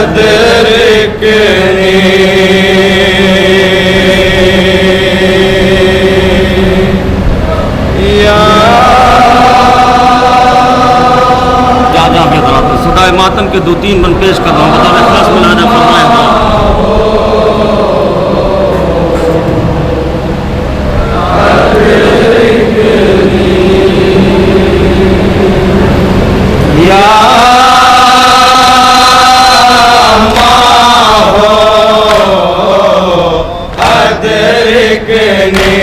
अदरकनी या जा के तरफ सुदाए मातम के 2-3 बन पेश कर रहा हूँ, बता इखलास में लाना फरमाया था। या माहो अदरकनी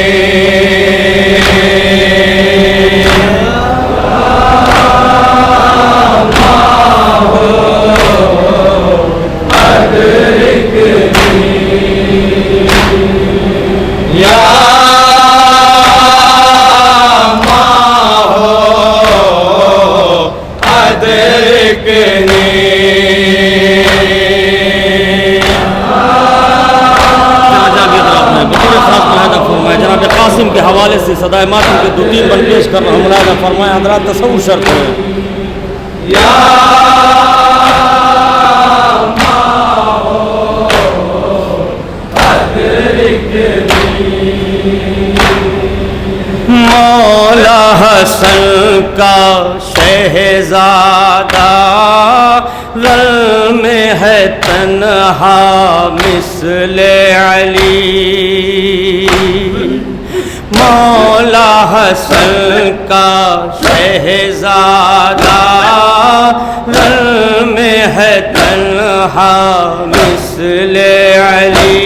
कासिम के हवाले से सदाए मातम के 2-3 बन पेश कर रहा हूँ, मुलाज़ा फरमाया हज़रात तसव्वुर शर्त है। मौला हसन का शहजादा रल में है तन्हा मिस्ले अली, मौला हसन का शहजादा रल में है तन्हा मिस्ले अली,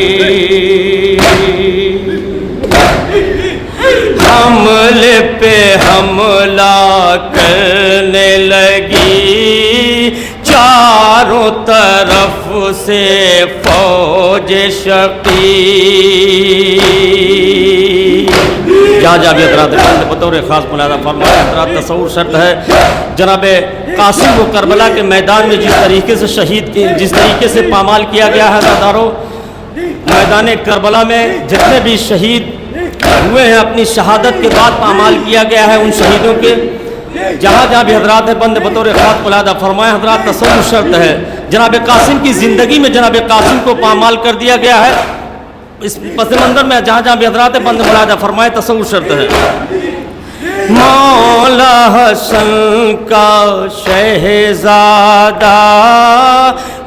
हमले पे हमला करने लगी चारों तरफ से फौज शकी। जा भी हज़रात बतौर ख़ास मुलाज़ा फरमाया हज़रात तसव्वुर शर्त है। जनाब कासिम को करबला के मैदान में जिस तरीके से जिस तरीके से पामाल किया गया है हज़ारों, मैदान करबला में जितने भी शहीद हुए हैं अपनी शहादत के बाद पामाल किया गया है उन शहीदों के जहाँ जहाँ भी हज़रात है बंद बतौर ख़ास मुलाज़ा फरमाया हज़रात तसव्वुर शर्त है। जनाब कासिम की ज़िंदगी में जनाब कासिम को पामाल कर दिया गया है। इस पस मंज़र में जहाँ जहाँ भी हज़रात है बंद मुलाज़ा फरमाया तसव्वुर शर्त है। मौला हसन का शहजादा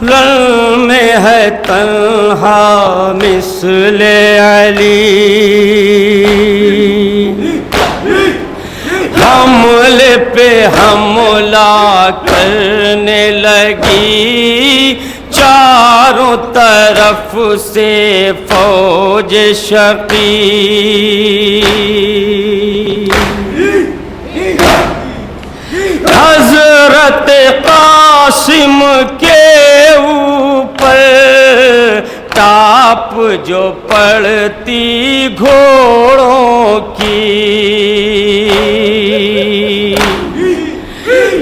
रल में है तन्हा मिस्ले अली, हमले पे हमला करने लगी चारों तरफ से फौज शकी। हज़रत कासिम के ऊपर टाप जो पड़ती घोड़ों की,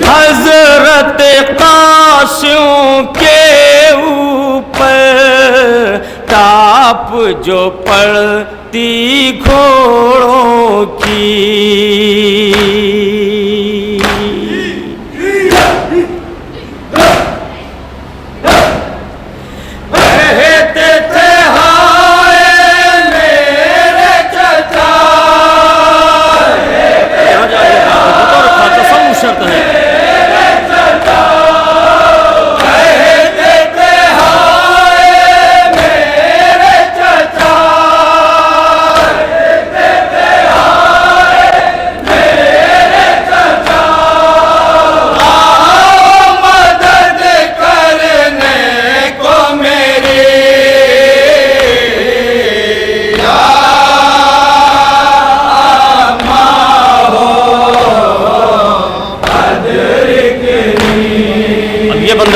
हज़रत कासिम के ऊपर टाप जो पड़ती घोड़ों की,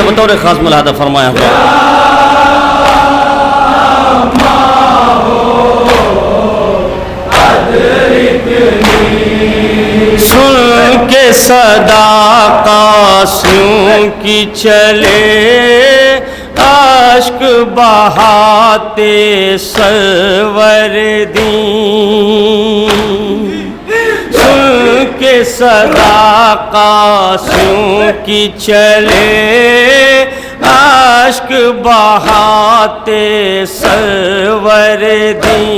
बतौर ख़ास मुलाहदा फरमाया हुआ। सुन के सदा कासियों की चले आश्क बहाते सरवर दी, के सदा कासियों की चले अश्क बहाते सरवर दी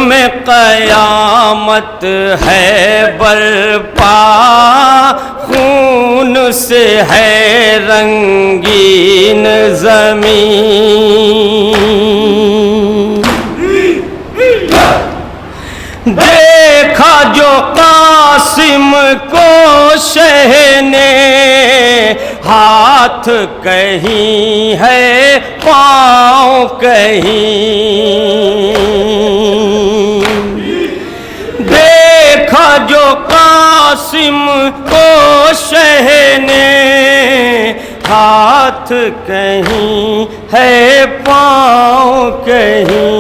में क़यामत है बरपा, खून से है रंगीन ज़मीन। देखा जो कासिम को शह ने, हाथ कहीं है पाँव कहीं। देखा जो कासिम को शह ने, हाथ कहीं है पाँव कहीं।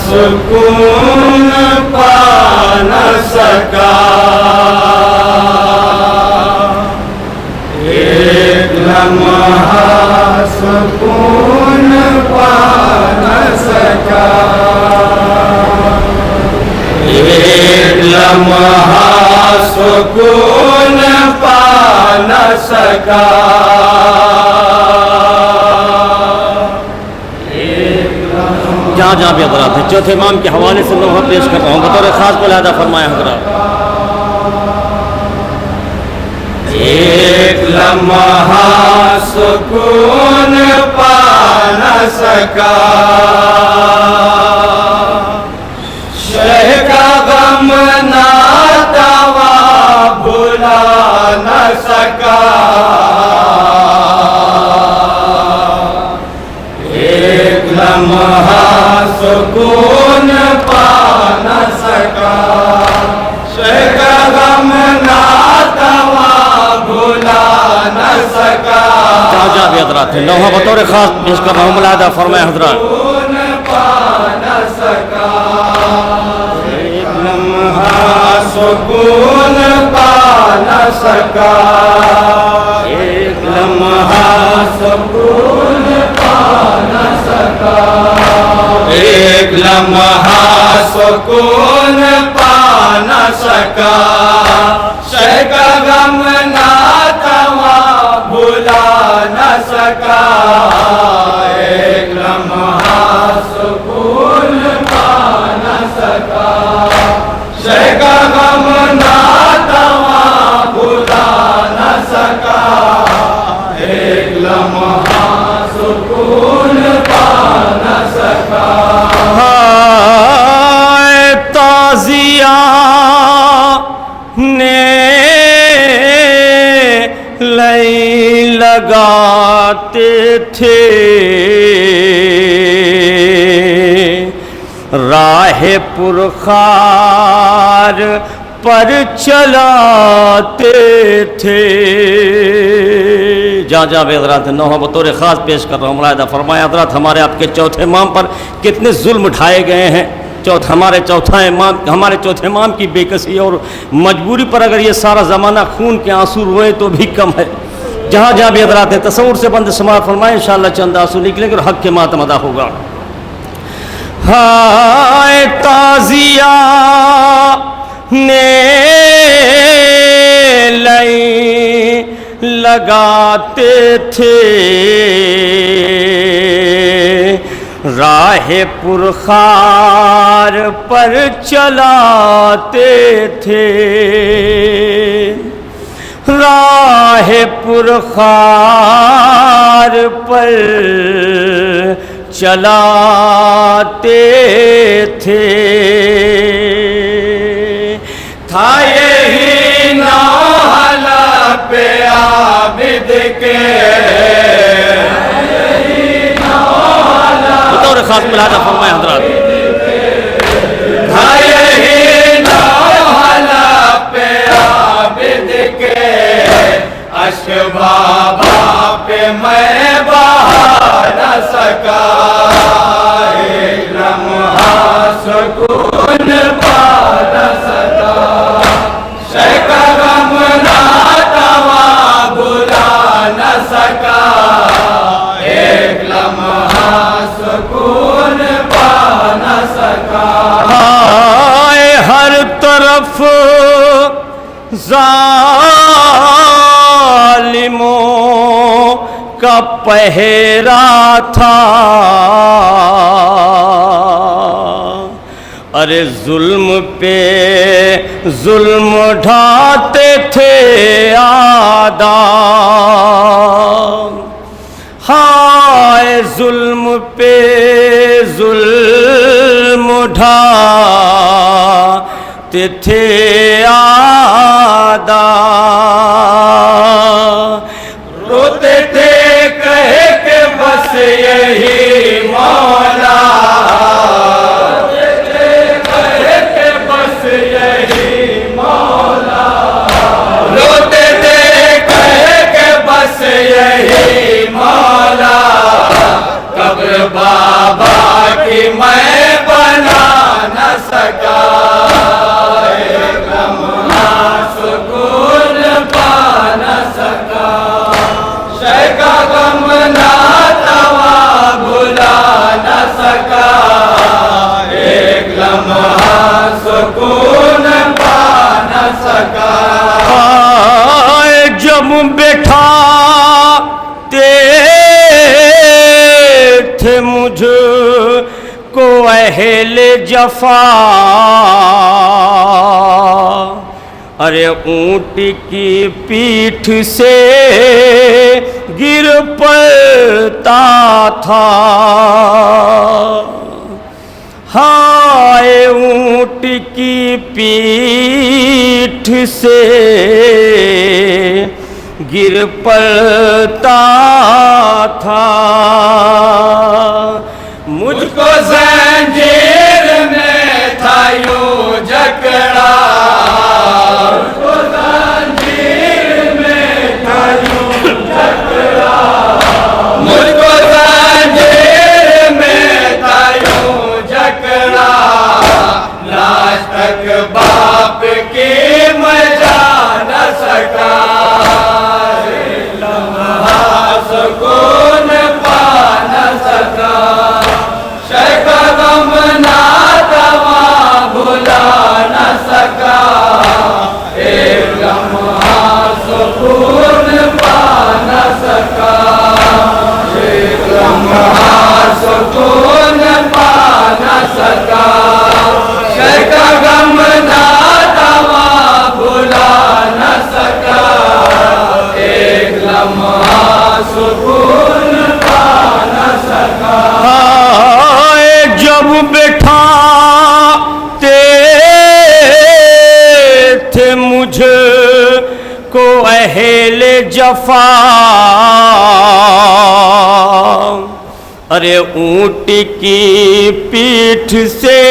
सुकून पा न सका, एक लम्हा सुकून पा न सका, एक लम्हा सुकून पा न सका। जहाँ जहाँ भी हज़रात हैं, चौथे इमाम के हवाले से मैं पेश कर रहा हूँ, बतौर ख़ास मुलाहिज़ा फरमाया हज़रात। एक लम्हा सुकून पा न सका, शह का गम नातावा भुला न सका, एक लम्हा सुकून पा न सका, शह का गम नातावा भुला न सका। जहाँ जहाँ भी हज़रात हैं, नौहा बतौर ख़ास पेश कर रहा हूँ, मुलाहिज़ा फरमाए हज़रात। सुकून पा न सका, एक लम्हा सुकून पा न सका, एक लम्हा सुकून पा न सका, एक लम्हा सुकून पा न सका, शह का गम नातावा भुला न सका, एक लम्हा सुकून पा न सका, शह का गम नातावा भुला न सका, एक लम्हा सुकून पा न सका। ताज़िया ने लई लगाते थे, राह पुरखार पर चलाते थे। जहाँ जहाँ भी हज़रात नौहा बतौर ख़ास पेश कर रहा हूँ, मुलाहिज़ा फरमाया हज़रात, हमारे आपके चौथे इमाम पर कितने जुल्म उठाए गए हैं। हमारे चौथे इमाम की बेकसी और मजबूरी पर अगर ये सारा ज़माना खून के आंसू रोए तो भी कम है। जहाँ जहाँ भी हज़रात हैं, तसव्वुर से बंद समाअत फरमाएं, इंशाअल्लाह चंद आंसू निकलेंगे और हक़ के मातम अदा होगा। हाय ताज़िया ने लई लगाते थे, राह पुरखार पर चलाते थे, राह पुरखार पर चलाते थे। था यही नौहला पे आबिद के, बतौर खास मुलादा फरमाए हज़रात, था यही नौहला पे आबिद के, अश्क बाबा पे मैं बहा न सका, एक लम्हा सुकून पा न सका, शेख गम नातवा बुला न सका, एक लम्हा सुकून पा न सका। हर तरफ जालिमों का पहरा था, अरे जुल्म पे जुल्म ढाते थे आदा, हाय जुल्म पे जुल्म ढाते थे आदा, रोते थे कह के बस यही मौला, रोते थे कह के बस यही मौला, रोते थे कह के बस यही मौला, कब्र बाबा की मैं बना न सका, एक लम्हा सुकून पा न सका, शेख गम नातवा भुला न सका, एक लम्हा सुकून पा न सका। जब बैठा थे मुझ को अहले जफा, अरे ऊंट की पीठ से गिर पड़ता था, हाय ऊंट की पीठ से गिर पड़ता था, मुझको जंजीर में था यूं जकड़ा, मुझको जंजीर में था यूं जकड़ा, मुझको जंजीर में था यूं जकड़ा, लाश तक बाप की मैं जा न सका, सुकून पा न सका, शेख गम नातवा भुला न सका, एक लम्हा सुकून पा न सका, एक लम्हा सुकून पा न सका, शेख गम नातवा भुला न सका, एक लम्हा सुकून पा न सका। जब बैठाते थे मुझ को अहले जफा, अरे ऊंट की पीठ से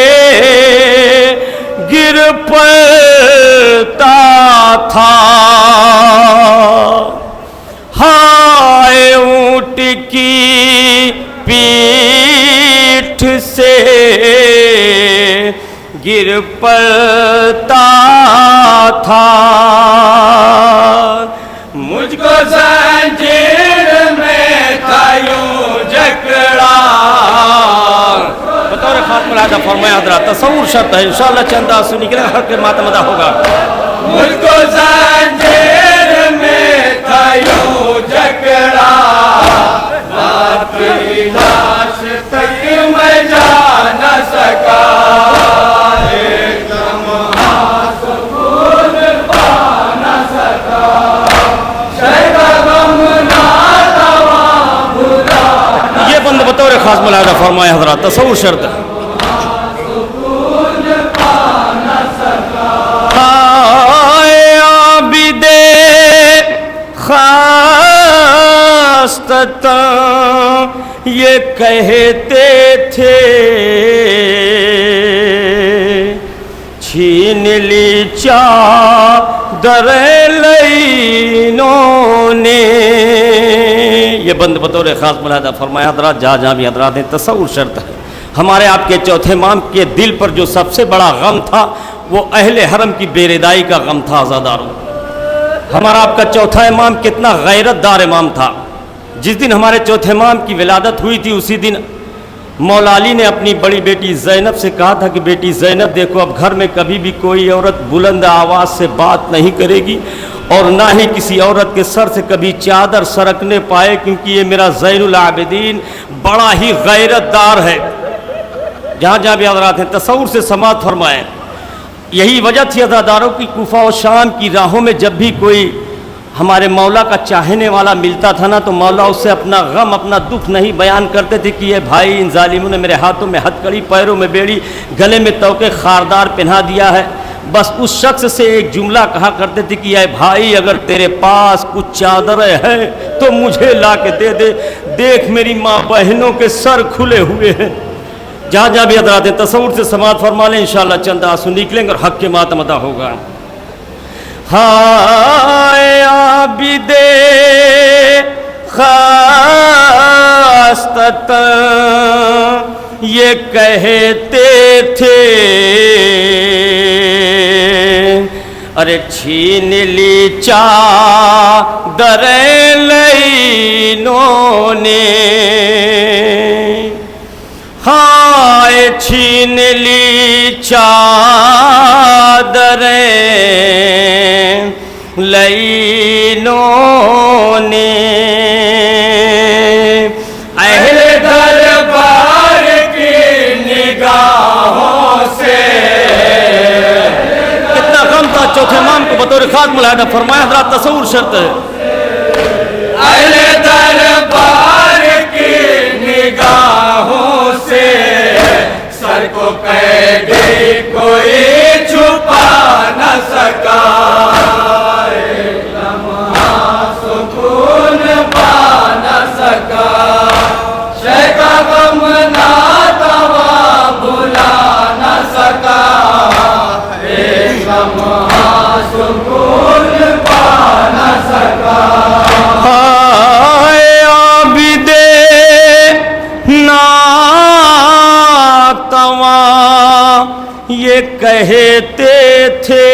गिर पड़ता था, हाय ऊंट की पीठ से गिर पड़ता था, मुझको जंजीर में था यूं जकड़ा। बतौर खास मुलादा फरमाया हज़रात, तसव्वुर शर्त है, इंशाअल्लाह चंदा सुनी के हर के मातम अदा होगा। मुझको जंजीर में था खास मुलाहिजा फरमाए हजरत, तसव्वुर शर्त है। आबिदे खास्तता ये कहते थे, छीन ली चादर लईनों ने। ये बंद बतौर ख़ास मुलाहिजा फरमाया हज़रात, जहाँ जहाँ भी हज़रात हैं, तसव्वुर शर्त है। हमारे आपके चौथे इमाम के दिल पर जो सबसे बड़ा गम था वो अहले हरम की बेरिदाई का गम था। आज़ादारों, हमारा आपका चौथा इमाम कितना गैरतदार इमाम था। जिस दिन हमारे चौथे इमाम की विलादत हुई थी उसी दिन मौला अली ने अपनी बड़ी बेटी ज़ैनब से कहा था कि बेटी ज़ैनब देखो, अब घर में कभी भी कोई औरत बुलंद आवाज़ से बात नहीं करेगी और ना ही किसी औरत के सर से कभी चादर सरकने पाए, क्योंकि ये मेरा ज़ैनुल आबिदीन बड़ा ही गैरतदार है। जहाँ जहाँ भी हज़रात हैं, तसव्वुर से समाअत फरमाएँ। यही वजह थी अज़ादारों की, कूफा और शाम की राहों में जब भी कोई हमारे मौला का चाहने वाला मिलता था ना, तो मौला उससे अपना गम, अपना दुख नहीं बयान करते थे कि ये भाई, इन जालिमों ने मेरे हाथों में हथकड़ी, पैरों में बेड़ी, गले में तोके खारदार पहना दिया है। बस उस शख्स से एक जुमला कहा करते थे कि ये भाई, अगर तेरे पास कुछ चादरें हैं तो मुझे ला के दे दे, देख मेरी माँ बहनों के सर खुले हुए हैं। जहाँ जहाँ भी हज़रात हैं, तसव्वुर से समाअत फरमा लें, इंशाअल्लाह चंद आंसू निकलेंगे और हक के मातम अदा होगा। हाय आबिदे खास्तत ये कहते थे, अरे छीन ली चादर लईनों ने, हाय छीन ली चादरें लईनों ने। अहले दरबार की निगाहों से कितना गम था चौथे इमाम को बतौर खास मुलाहिजा फरमाया हज़रात, तसव्वुर शर्त है। अहले दरबार की निगाहों से सर को कैदी कोई छुपा न सका, एक लम्हा सुकून पा न सका, शेख का गम ना तवा भुला न सका, एक लम्हा सुकून पा न सका। हाय आबिदे नातवा ये कहते थे,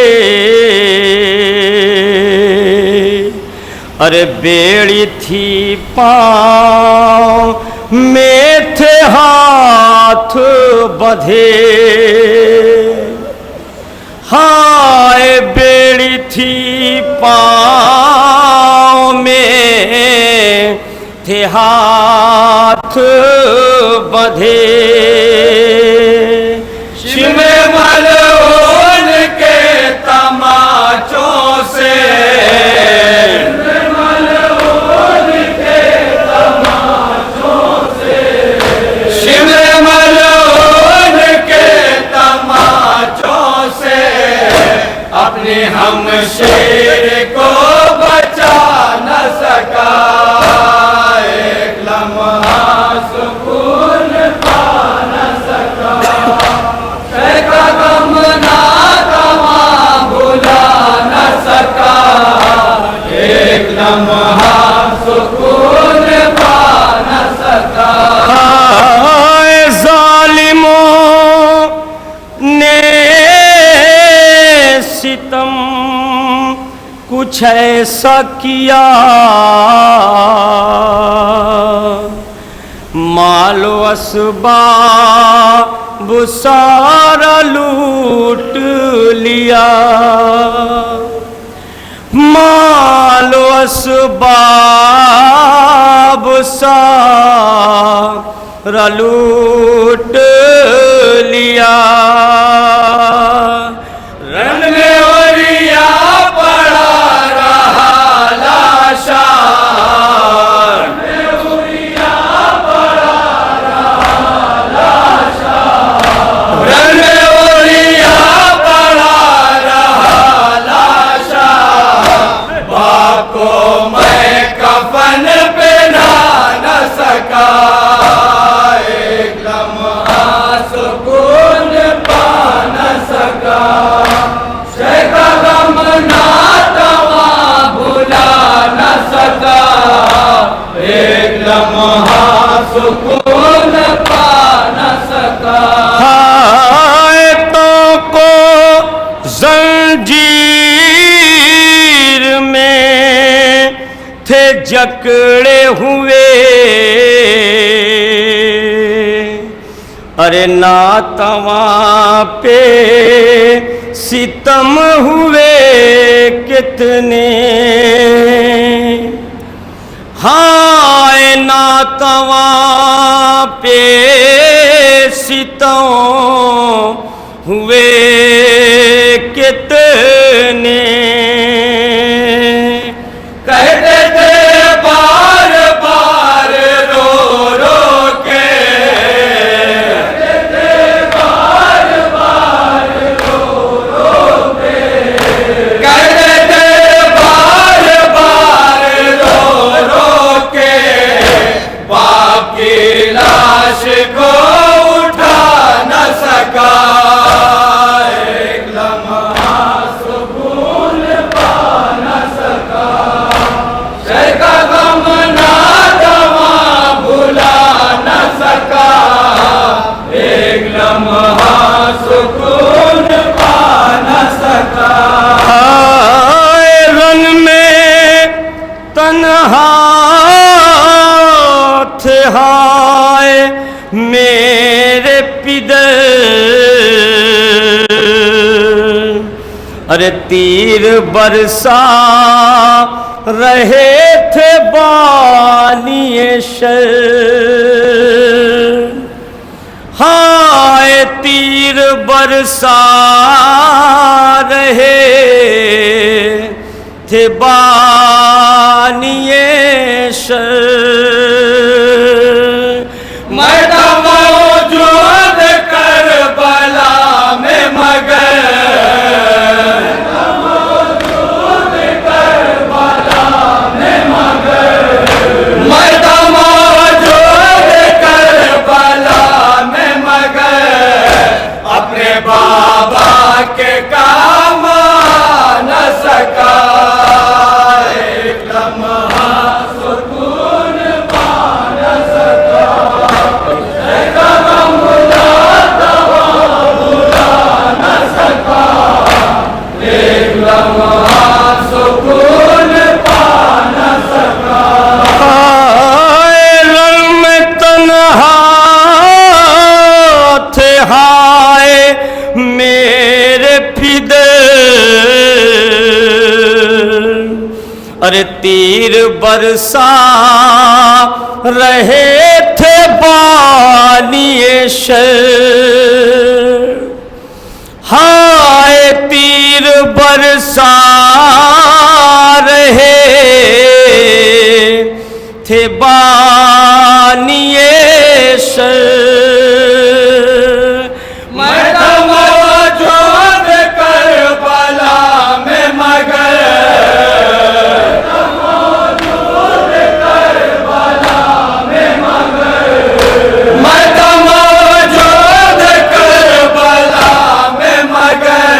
अरे बेड़ी थी पाँव में थे हाथ बंधे, हाय बेड़ी थी पाँव में थे हाथ बंधे, शिमे मलऊन के तमाचों से, मलऊन के तमाचों से, शिमे मलऊन के तमाचों से अपने हमशीर को बचा न सका, एक लम्हा सुकून पा न सका, शेख का गम ना तवा भुला न सका, एक लम्हा सुकून पा न सका। हाय जालिमों ने सितम कुछ ऐसा किया, मालो असबाब सारा लूट लिया, मालो असबाब सारा लूट लिया, रन में ओरिया पड़ा रहा लाशा, रन में ओरिया पड़ा रहा थे जकड़े हुए, अरे नातवा पे सितम हुए कितने, हाय नातवा पे सितम हुए कितने, कहते थे बार बार रो रो के, कहते थे बार बार रो रो के, कहते थे बार बार रो रो के, बाप की लाश को उठा न सका, सुकून पा न सका। रन में तन्हा थे हाय मेरे पिदर, अरे तीर बरसा रहे थे बानिए शर, हाय तीर बरसा रहे थे बानिए शर, मैं मौजूद करबला में मगर, मौजूद करबला में मगर, मैं मौजूद करबला में मगर, अपने बाबा के काम न सका, एक लम्हा सुकून पा न सका, एक गम भुला न सका, एक लम्हा सुकून पा न सका। रन में तन्हा थे हाय मेरे फिदे, अरे तीर बरसा रहे थे बानिए शर, हाय तीर बरसा रहे थे बानिए शर, मैं मौजूद करबला में मगर, मौजूद करबला में मगर, मैं मौजूद करबला में मगर,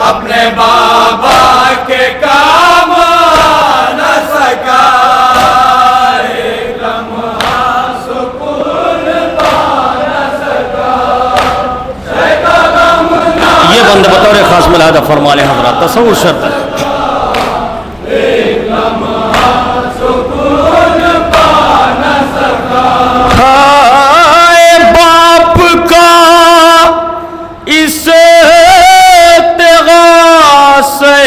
अपने बाबा के काम न सका, एक लम्हा सुकून पा न सका, ये बंद बतौर खास मुलाहिदा फरमा लें हज़रात, तसव्वुर शर्त है। हाय बाप का इस तेगासे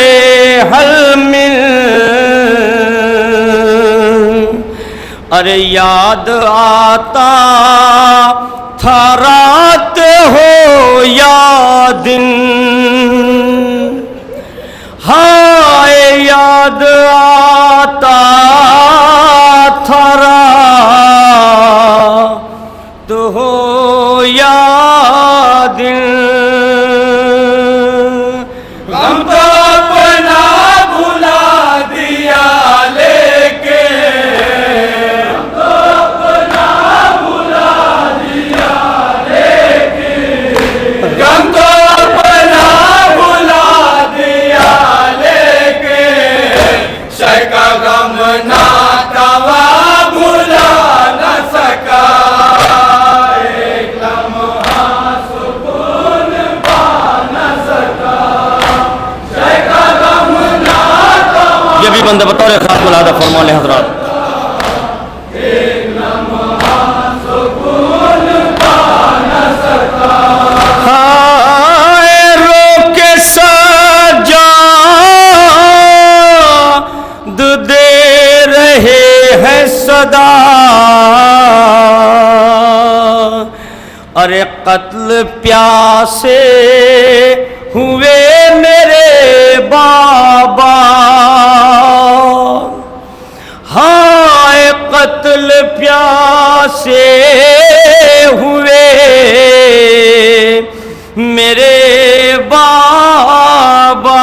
हल मिल, अरे याद आता था रात हो या दिन, हाय याद आता था रात हो या दिन, हम तो अपना भुला दिया लेके, हम तो अपना भुला दिया लेके, हम तो अपना भुला दिया लेके, शय का गम ना फरमा लें हजरात। सदा अरे कत्ल प्यासे हुए मेरे बाबा, हाय कत्ल प्यासे हुए मेरे बाबा।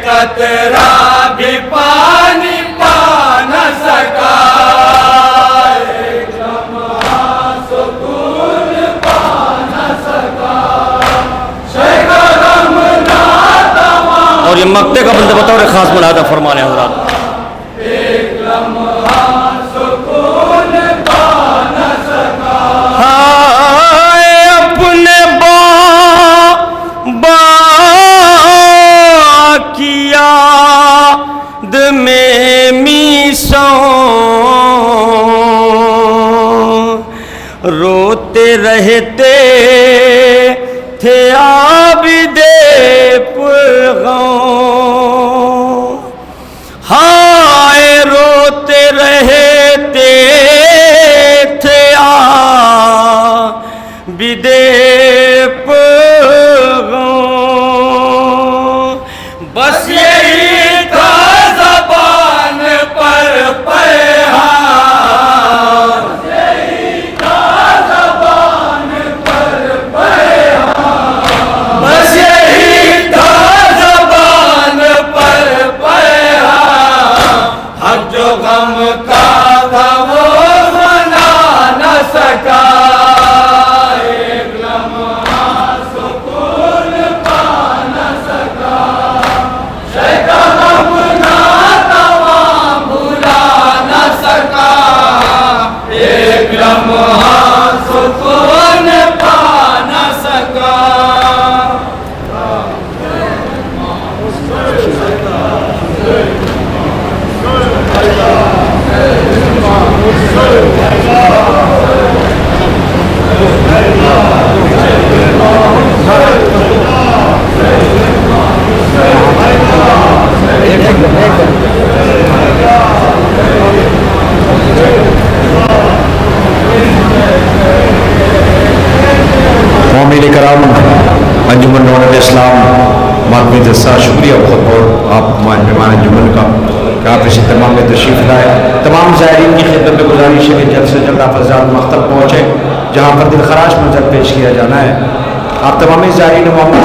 कतरा भी पानी पा न सका, एक लम्हा सुकून पा न सका, शेख गम ना तमाम। और ये मक्ते का बंदे बतौर खास मुलादा फरमा लें हज़रात। एक लम्हा सुकून पा न सका, हाय अपने की याद में मीसों रोते रहते थे आबिदे पुरगौं, हाय रोते रहते थे आबिदे बस यही था ज़बान पर पैगाम, यही था ज़बान पर पैगाम, बस यही था ज़बान पर पैगाम। हक जो गम का था वो मना न सका, एक लम्हा सुकून पा न सका, शेख गम ना तमाम भुला न सका, एक लम्हा सुकून पा न सका। मोमिन कराम अंजुमन नौरत इस्लाम मातमी जस्सा शुक्रिया बहुत बहुत आप मेहमान अंजुमन का कि आप इसी तमाम में तशरीफ़ लाए। तमाम ज़ायरीन की खिदमत में गुजारिश है कि जल्द से जल्द आप हज़रात मख्तब पहुँचे जहाँ पर दिल खराश मंजर पेश किया जाना है। आप तमाम ज़ायरीन मोहम्मद